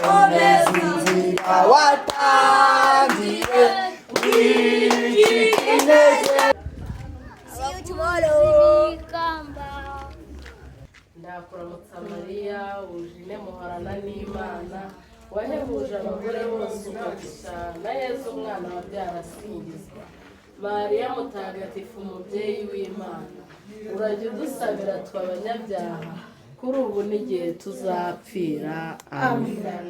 komeza inzira watangiye wicika intege. See you tomorrow. Ndakuramutsa Mariya wujine muhorana n'Imana wahebuje abagore bose umugisha na Yesu umwana wabyara asingizwa. Mariya mutagatifu umubyeyi w'Imana urajya udusabira tw'abanyabyaha kuri ubu n'igihe tuzapfira. Amen.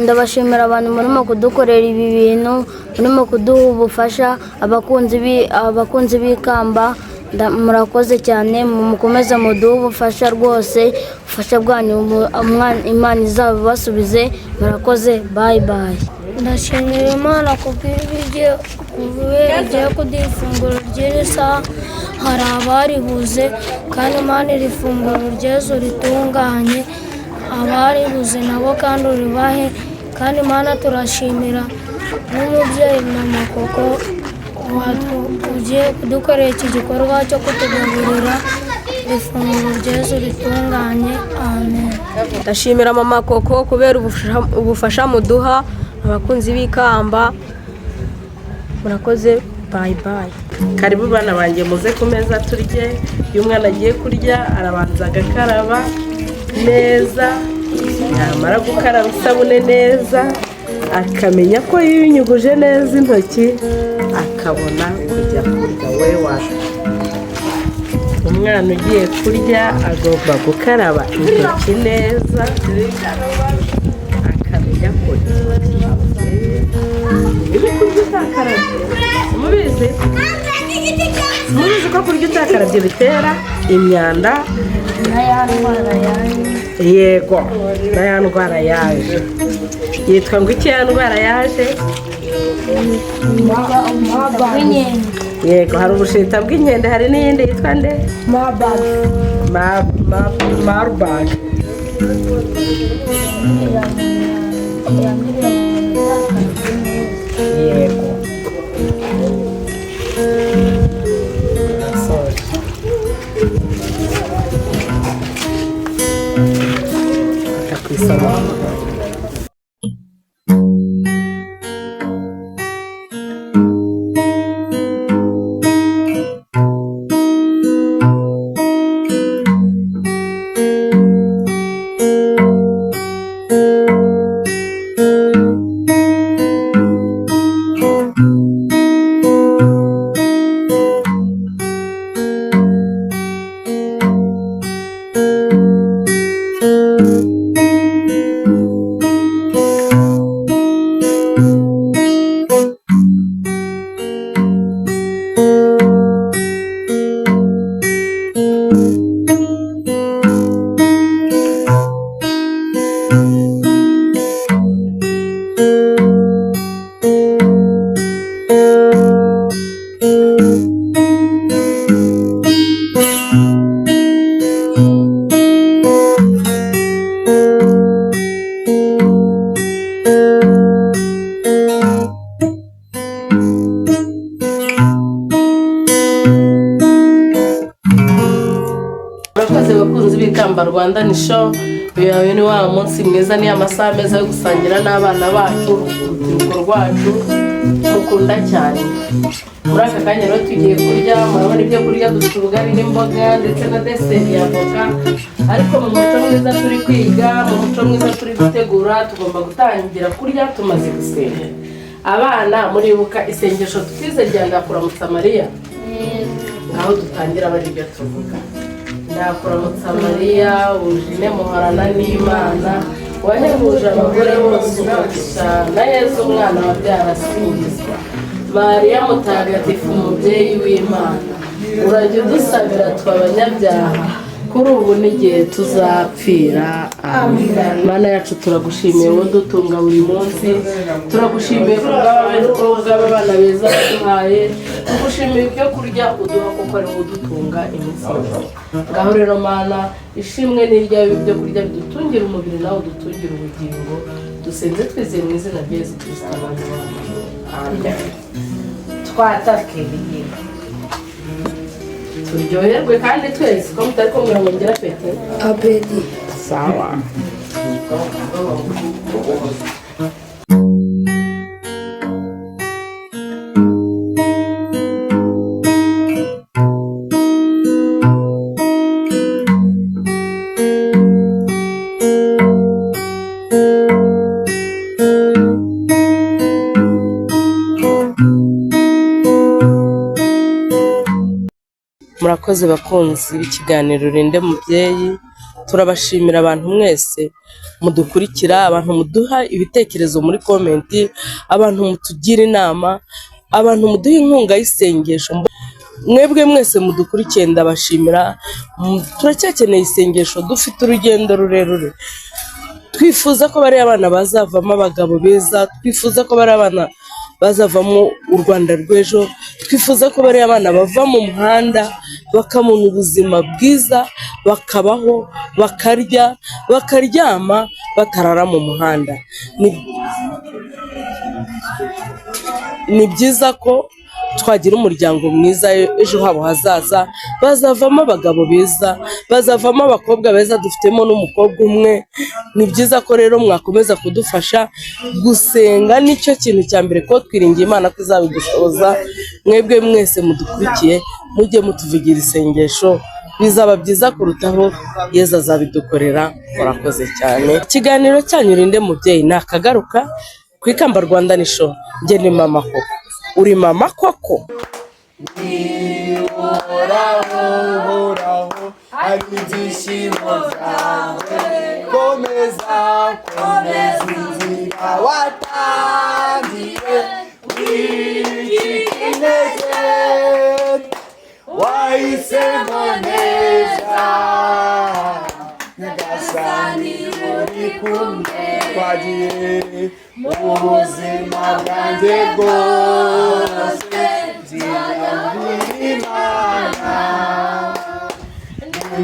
ndabashimira abantu murimo kudukorera ibi bintu, murimo kuduha ubufasha, abakunzi b'ikamba murakoze cyane, mukomeze muduhe ubufasha rwose, ubufasha bwanyu Imana izabibasubize. Murakoze, bye bye. Ndashimira Imana kubw'ibiryo igiye kuduha ifunguro ryiza. Hari abaribuze kandi Imana iri funguro ryiza ritunganye, abaribuze nabo kandi uribahe. Kandi Imana turashimira n'umubyeyi mama koko ugiye kudukorera iki gikorwa cyo kutugaburira ifunguro ryiza ritunganye. Amen. Ndashimira mama koko kubera ubufasha muduha abakunzi b'ikamba. Murakoze, bye bye. Karibu bana banjye muze ku meza turye. Iyo umwana agiye kurya arabanza agakaraba neza, yamara gukaraba isabune neza akamenya ko yinyuguje neza intoki akabona kujya kurya. We waje umwana ugiye kurya agomba gukaraba intoki neza akamenya ko mubizi ko kurya utakarabye bitera imyanda yego na ya ndwara yaje. Yitwa ngo iki ya ndwara yaje? Yego, hari ubushita bw'inkende, hari n'iyindi yitwa nde? Marburg. Yego. Bakunzi b'ikamba Rwanda ni show. Uyu ni wa munsi mwiza, ni amasaha meza yo gusangira n'abana bacu, urubyiruko rwacu mukunda cyane. Muri aka kanya rero tugiye kurya, murabona ibyo kurya dufite ubugari n'imboga ndetse na dessert ya voka. Ariko mu muco mwiza turi kwiga, mu muco mwiza turi gutegura, tugomba gutangira kurya tumaze gusenga. Abana muribuka isengesho twize rya Ndakuramutsa Mariya? Ngaho dutangira bari ibyo tuvuga. Ndakuramutsa Mariya wujine muhorana n'Imana wahebuje abagore bose umugisha na Yesu umwana wabyara asingizwa. Mariya mutagatifu umubyeyi w'Imana urajya udusabira tw'abanyabyaha kuri ubu n'igihe tuzapfira. Amen. Mana yacu turagushimiye wowe dutunga buri munsi, turagushimiye kubw'aba bana beza baduhaye, tugushimiye ibyo kurya uduha kuko ari wowe udutunga iminsi yose. Ngaho rero Mana ishimwe n'iryawe ibyo kurya bidutungira umubiri nawe udutungira ubugingo, dusenze twizeye mu izina rya Yesu Kristo abantu bacu. Amen. Twatakiriye. Turyoherwe kandi twese ko mutari ko mwongera pete. Apeti. Sawa. Murakoze bakunzi b'ikiganiro Urinde Mubyeyi, turabashimira abantu mwese mudukurikira, abantu muduha ibitekerezo muri komenti, abantu mutugira inama, abantu muduha inkunga y'isengesho. Mwebwe mwese mudukurikiye ndabashimira. Turacyakeneye isengesho, dufite urugendo rurerure. Twifuza ko bari abana bazavamo abagabo beza, twifuza ko bari abana bazavamo u Rwanda rw'ejo, twifuza ko bari abana bava mu muhanda bakamuna ubuzima bwiza, bakabaho, bakarya, bakaryama batarara mu muhanda. Ni byiza ko twagira umuryango mwiza ejo habo hazaza, bazavamo abagabo beza, bazavamo abakobwa beza, dufitemo n'umukobwa umwe. Ni byiza ko rero mwakomeza kudufasha gusenga, nicyo kintu cya mbere, ko twiringiye Imana ko izabidushoboza. Mwebwe mwese mudukurikiye mujye mutuvugira isengesho, bizaba byiza kurutaho, Yesu azabidukorera. Murakoze cyane. Ikiganiro cyanyu Urinde Mubyeyi nakagaruka ku Ikamba Rwanda ni show. Njye ni mama koko. Uri mama koko? Uhoraho ari ibyishimo byawe, komeza inzira watangiye, wicika intege, wahisemo neza, Nyagasani uri kumwe, twagiye mu buzima bwanjye bwose, nzirambira Imana,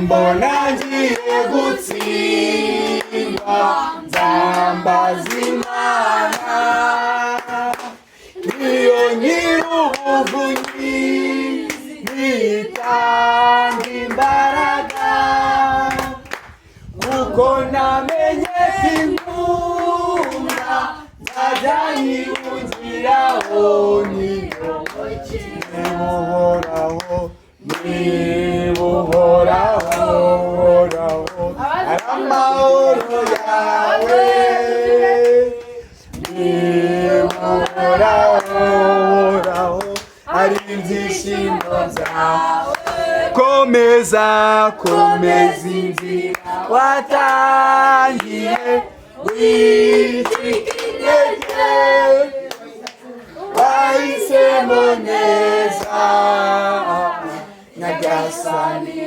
mbona ngiye gutsindwa, nzambaza Imana, niyo nyir'ubuvunyi, nitanga imbaraga, kuko namenye ko inkunda nzajya nyihungiraho, niba uhoraho ari amahoro yawe, niba uhoraho ari ibyishimo byawe, komeza inzira watangiye, wicika intege, wahisemo neza, Nyagasani